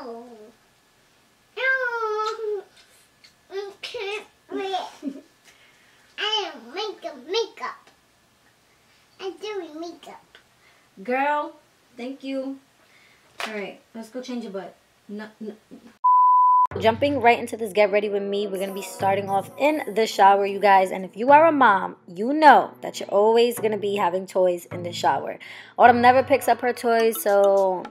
No. No. I can't wait. I am makeup. I'm doing makeup. Girl, thank you. Alright, let's go change your butt. No. Jumping right into this get ready with me, we're going to be starting off in the shower, you guys. And if you are a mom, you know that you're always going to be having toys in the shower. Autumn never picks up her toys, so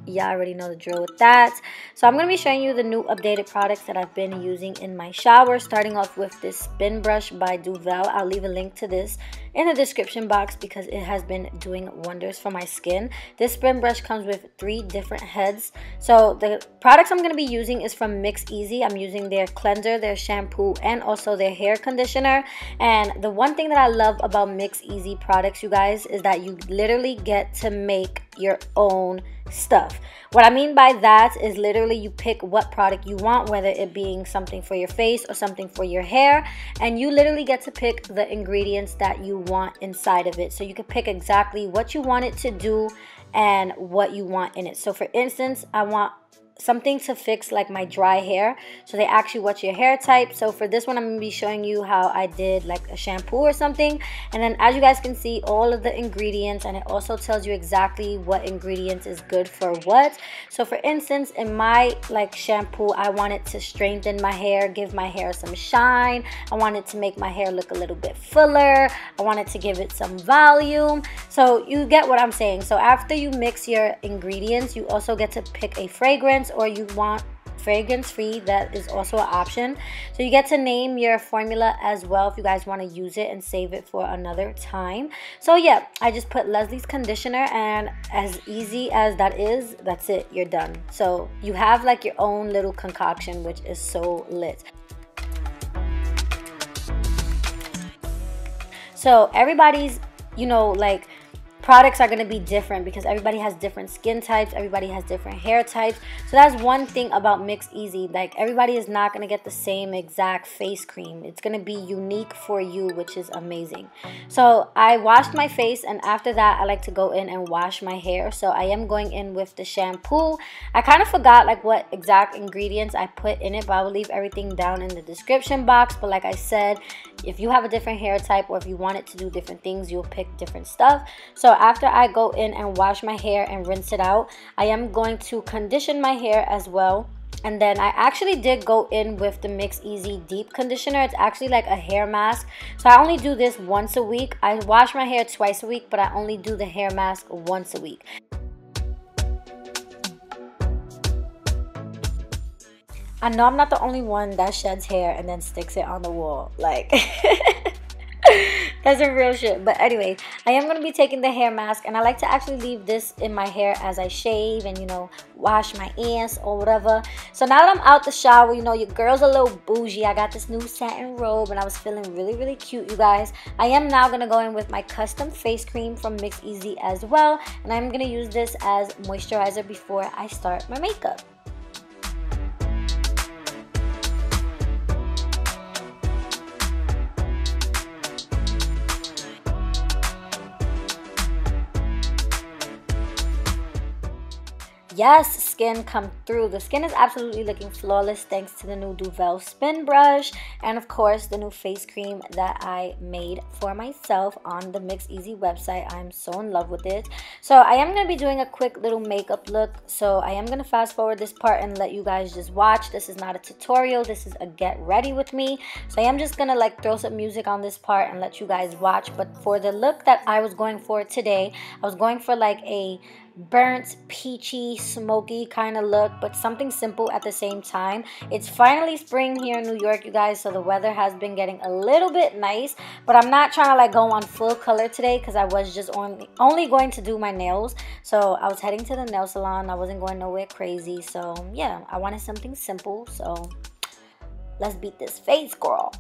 y'all already know the drill with that. So I'm going to be showing you the new updated products that I've been using in my shower, starting off with this spin brush by Duvel. I'll leave a link to this in the description box because it has been doing wonders for my skin. This spin brush comes with 3 different heads. So the products I'm going to be using is from Mix Easy. I'm using their cleanser, their shampoo, and also their hair conditioner. And the one thing that I love about Mix Easy products, you guys, is that you literally get to make your own stuff. What I mean by that is literally you pick what product you want, whether it being something for your face or something for your hair, and you literally get to pick the ingredients that you want inside of it. So you can pick exactly what you want it to do and what you want in it. So for instance, I want something to fix like my dry hair, so they actually watch your hair type. So for this one, I'm going to be showing you how I did like a shampoo or something, and then as you guys can see all of the ingredients, and it also tells you exactly what ingredients is good for what. So for instance, in my like shampoo, I wanted to strengthen my hair, give my hair some shine. I wanted to make my hair look a little bit fuller. I wanted to give it some volume. So you get what I'm saying. So after you mix your ingredients, you also get to pick a fragrance, or you want fragrance free, that is also an option. So you get to name your formula as well if you guys want to use it and save it for another time. So yeah, I just put Leslie's conditioner, and as easy as that is, that's it, you're done. So you have like your own little concoction, which is so lit. So everybody's, you know, like products are going to be different because everybody has different skin types, everybody has different hair types. So that's one thing about Mix Easy, like everybody is not going to get the same exact face cream. It's going to be unique for you, which is amazing. So I washed my face, and after that I like to go in and wash my hair. So I am going in with the shampoo. I kind of forgot like what exact ingredients I put in it, but I will leave everything down in the description box. But like I said, if you have a different hair type, or if you want it to do different things, you'll pick different stuff. So after I go in and wash my hair and rinse it out, I am going to condition my hair as well. And then I actually did go in with the Mix Easy Deep Conditioner. It's actually like a hair mask. So I only do this once a week. I wash my hair twice a week, but I only do the hair mask once a week. I know I'm not the only one that sheds hair and then sticks it on the wall. Like, that's some real shit. But anyway, I am going to be taking the hair mask, and I like to actually leave this in my hair as I shave and, you know, wash my ass or whatever. So now that I'm out the shower, you know, your girl's a little bougie. I got this new satin robe, and I was feeling really, really cute, you guys. I am now going to go in with my custom face cream from Mix Easy as well, and I'm going to use this as moisturizer before I start my makeup. Yes, skin come through. The skin is absolutely looking flawless thanks to the new Duvel spin brush, and of course the new face cream that I made for myself on the Mix Easy website. I'm so in love with it. So I am going to be doing a quick little makeup look. So I am going to fast forward this part and let you guys just watch. This is not a tutorial. This is a get ready with me. So I am just going to like throw some music on this part and let you guys watch. But for the look that I was going for today, I was going for like a burnt, peachy, smoky kind of look, but something simple at the same time. It's finally spring here in New York, you guys, so the weather has been getting a little bit nice, but I'm not trying to like go on full color today because I was just only going to do my nails. So I was heading to the nail salon. I wasn't going nowhere crazy, so yeah, I wanted something simple. So let's beat this face, girl.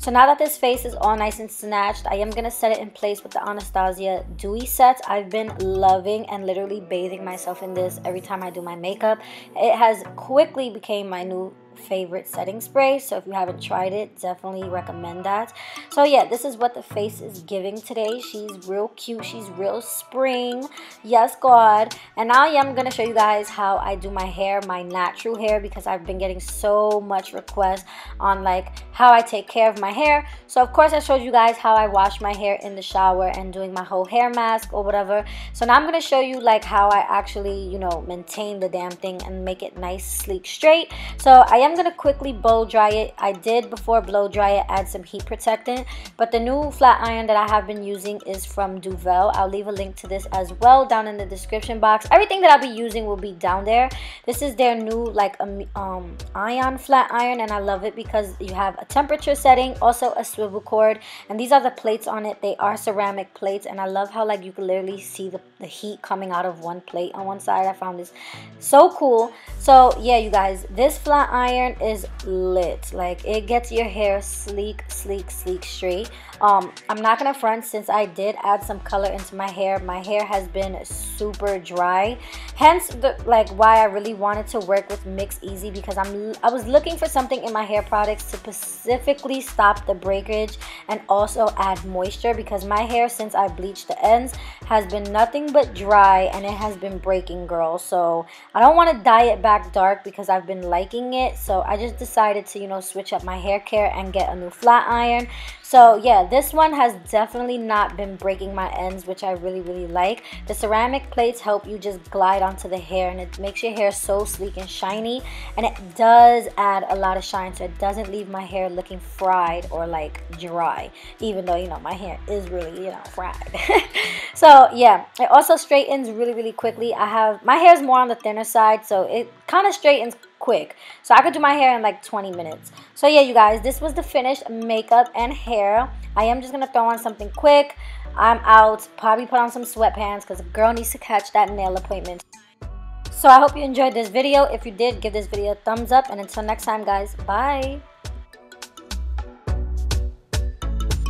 So now that this face is all nice and snatched, I am going to set it in place with the Anastasia Dewy Set. I've been loving and literally bathing myself in this every time I do my makeup. It has quickly became my new favorite setting spray, so if you haven't tried it, definitely recommend that. So yeah, this is what the face is giving today. She's real cute, she's real spring, yes God. And now I'm gonna show you guys how I do my hair, my natural hair, because I've been getting so much requests on like how I take care of my hair. So of course I showed you guys how I wash my hair in the shower and doing my whole hair mask or whatever. So now I'm gonna show you like how I actually, you know, maintain the damn thing and make it nice, sleek, straight. So I'm gonna quickly blow dry it. I did before blow dry it add some heat protectant, but the new flat iron that I have been using is from Duvel. I'll leave a link to this as well down in the description box. Everything that I'll be using will be down there. This is their new like ion flat iron, and I love it because you have a temperature setting, also a swivel cord, and these are the plates on it. They are ceramic plates, and I love how like you can literally see the heat coming out of one plate on one side. I found this so cool. So yeah, you guys, this flat iron is lit. Like it gets your hair sleek, sleek, sleek, straight. I'm not gonna front, since I did add some color into my hair has been super dry, hence like why I really wanted to work with Mix Easy, because I was looking for something in my hair products to specifically stop the breakage and also add moisture, because my hair, since I bleached the ends, has been nothing but dry and it has been breaking, girl. So I don't want to dye it back dark because I've been liking it. So I just decided to, you know, switch up my hair care and get a new flat iron. So yeah, this one has definitely not been breaking my ends, which I really, really like. The ceramic plates help you just glide onto the hair, and it makes your hair so sleek and shiny, and it does add a lot of shine, so it doesn't leave my hair looking fried or like dry, even though, you know, my hair is really, you know, fried. So yeah, it also straightens really, really quickly. My hair is more on the thinner side, so it kind of straightens quick, so I could do my hair in like 20 minutes. So yeah, you guys, this was the finished makeup and hair. I am just gonna throw on something quick. I'm out, probably put on some sweatpants because a girl needs to catch that nail appointment. So I hope you enjoyed this video. If you did, give this video a thumbs up, and until next time, guys, bye.